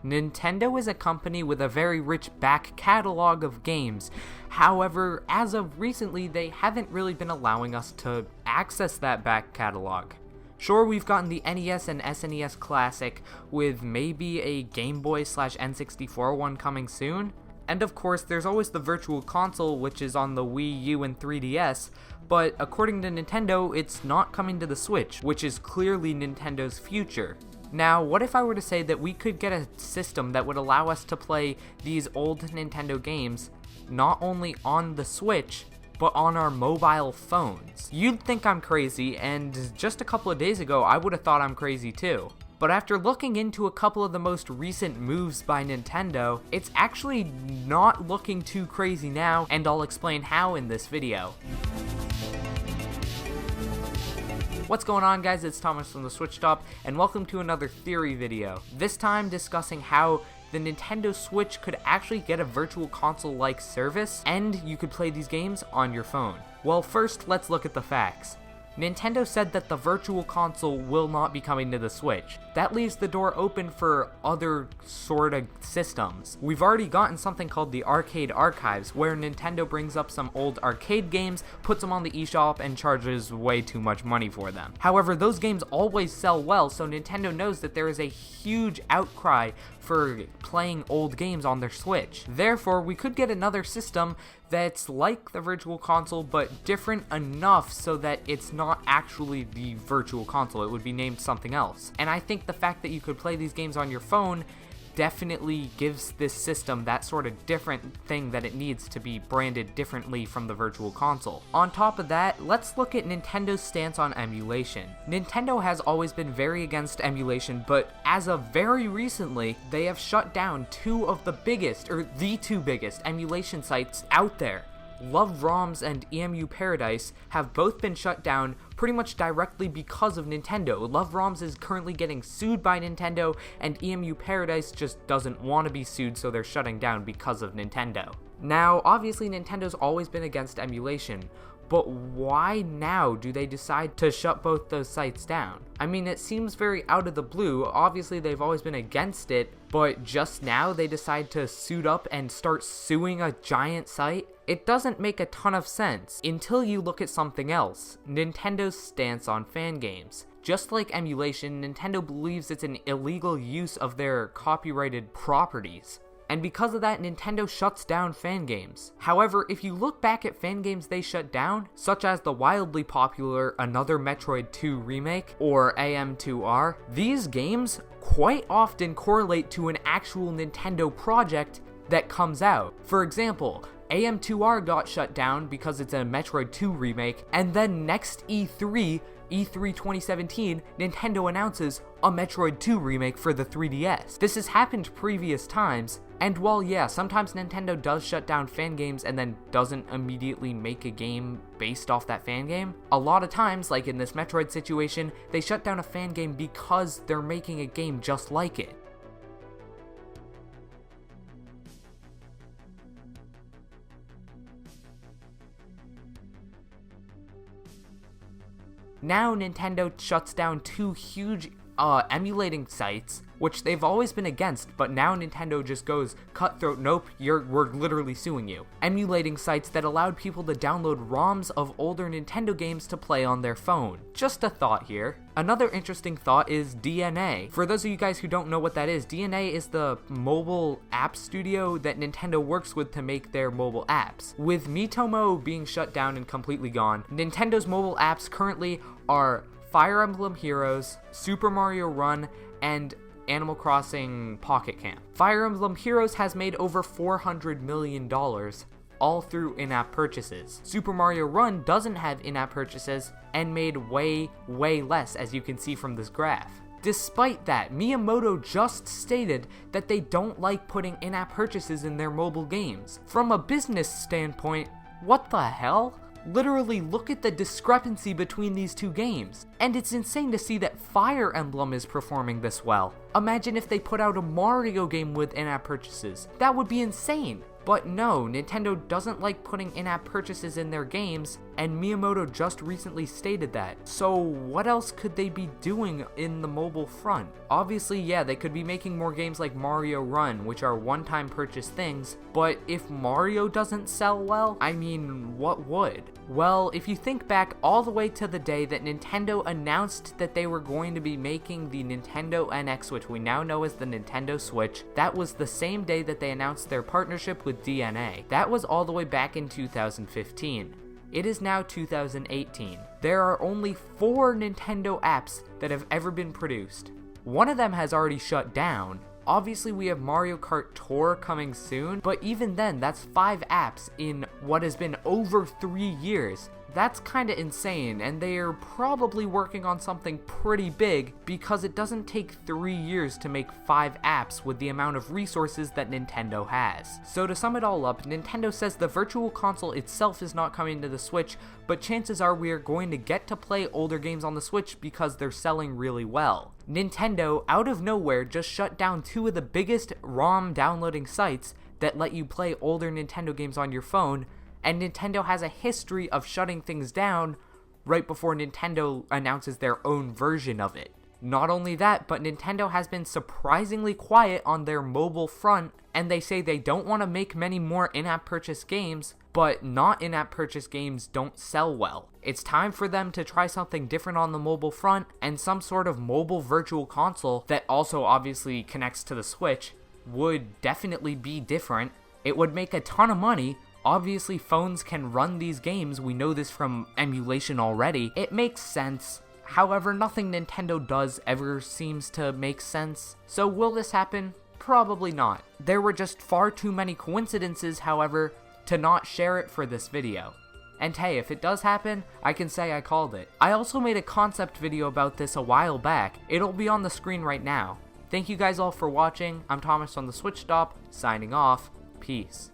Nintendo is a company with a very rich back catalog of games. However, as of recently, they haven't really been allowing us to access that back catalog. Sure, we've gotten the NES and SNES Classic, with maybe a Game Boy/N64 one coming soon. And of course, there's always the Virtual Console, which is on the Wii U and 3DS, but according to Nintendo, it's not coming to the Switch, which is clearly Nintendo's future. Now, what if I were to say that we could get a system that would allow us to play these old Nintendo games not only on the Switch, but on our mobile phones? You'd think I'm crazy, and just a couple of days ago, I would have thought I'm crazy too. But after looking into a couple of the most recent moves by Nintendo, it's actually not looking too crazy now, and I'll explain how in this video. What's going on, guys? It's Thomas from the Switch Stop, and welcome to another theory video. This time discussing how the Nintendo Switch could actually get a virtual console-like service, and you could play these games on your phone. Well, first, let's look at the facts. Nintendo said that the Virtual Console will not be coming to the Switch. That leaves the door open for other sort of systems. We've already gotten something called the Arcade Archives, where Nintendo brings up some old arcade games, puts them on the eShop, and charges way too much money for them. However, those games always sell well, so Nintendo knows that there is a huge outcry for playing old games on their Switch. Therefore, we could get another system that's like the Virtual Console, but different enough so that it's not actually the Virtual Console. It would be named something else. And I think the fact that you could play these games on your phone definitely gives this system that sort of different thing that it needs to be branded differently from the Virtual Console. On top of that, let's look at Nintendo's stance on emulation. Nintendo has always been very against emulation, but as of very recently, they have shut down two of the biggest, or the two biggest, emulation sites out there. Love ROMs and EMU Paradise have both been shut down pretty much directly because of Nintendo. Love ROMs is currently getting sued by Nintendo, and EMU Paradise just doesn't want to be sued, so they're shutting down because of Nintendo. Now, obviously Nintendo's always been against emulation, but why now do they decide to shut both those sites down? I mean, it seems very out of the blue. Obviously they've always been against it, but just now they decide to suit up and start suing a giant site? It doesn't make a ton of sense until you look at something else: Nintendo's stance on fan games. Just like emulation, Nintendo believes it's an illegal use of their copyrighted properties. And because of that, Nintendo shuts down fan games. However, if you look back at fan games they shut down, such as the wildly popular Another Metroid 2 Remake, or AM2R, these games quite often correlate to an actual Nintendo project that comes out. For example, AM2R got shut down because it's a Metroid 2 remake, and then next E3 2017, Nintendo announces a Metroid 2 remake for the 3DS. This has happened previous times, and while yeah, sometimes Nintendo does shut down fan games and then doesn't immediately make a game based off that fan game, a lot of times, like in this Metroid situation, they shut down a fan game because they're making a game just like it. Now Nintendo shuts down two huge emulating sites, which they've always been against, but now Nintendo just goes cutthroat, nope, we're literally suing you. Emulating sites that allowed people to download ROMs of older Nintendo games to play on their phone. Just a thought here. Another interesting thought is DNA. For those of you guys who don't know what that is, DNA is the mobile app studio that Nintendo works with to make their mobile apps. With Miitomo being shut down and completely gone, Nintendo's mobile apps currently are Fire Emblem Heroes, Super Mario Run, and Animal Crossing Pocket Camp. Fire Emblem Heroes has made over $400 million, all through in-app purchases. Super Mario Run doesn't have in-app purchases and made way less, as you can see from this graph. Despite that, Miyamoto just stated that they don't like putting in-app purchases in their mobile games. From a business standpoint, what the hell? Literally, look at the discrepancy between these two games. And it's insane to see that Fire Emblem is performing this well. Imagine if they put out a Mario game with in-app purchases. That would be insane. But no, Nintendo doesn't like putting in-app purchases in their games, and Miyamoto just recently stated that. So what else could they be doing in the mobile front? Obviously, yeah, they could be making more games like Mario Run, which are one-time purchase things, but if Mario doesn't sell well, I mean, what would? Well, if you think back all the way to the day that Nintendo announced that they were going to be making the Nintendo NX, which we now know as the Nintendo Switch, that was the same day that they announced their partnership with DNA. That was all the way back in 2015. It is now 2018. There are only 4 Nintendo apps that have ever been produced. One of them has already shut down. Obviously, we have Mario Kart Tour coming soon, but even then, that's 5 apps in what has been over 3 years. That's kinda insane, and they are probably working on something pretty big because it doesn't take 3 years to make 5 apps with the amount of resources that Nintendo has. So to sum it all up, Nintendo says the Virtual Console itself is not coming to the Switch, but chances are we are going to get to play older games on the Switch because they're selling really well. Nintendo, out of nowhere, just shut down 2 of the biggest ROM downloading sites that let you play older Nintendo games on your phone, and Nintendo has a history of shutting things down right before Nintendo announces their own version of it. Not only that, but Nintendo has been surprisingly quiet on their mobile front, and they say they don't want to make many more in-app purchase games, but not in-app purchase games don't sell well. It's time for them to try something different on the mobile front, and some sort of mobile virtual console that also obviously connects to the Switch would definitely be different. It would make a ton of money. Obviously, phones can run these games, we know this from emulation already. It makes sense. However, nothing Nintendo does ever seems to make sense. So will this happen? Probably not. There were just far too many coincidences, however, to not share it for this video. And hey, if it does happen, I can say I called it. I also made a concept video about this a while back. It'll be on the screen right now. Thank you guys all for watching. I'm Thomas on the Switch Stop, signing off. Peace.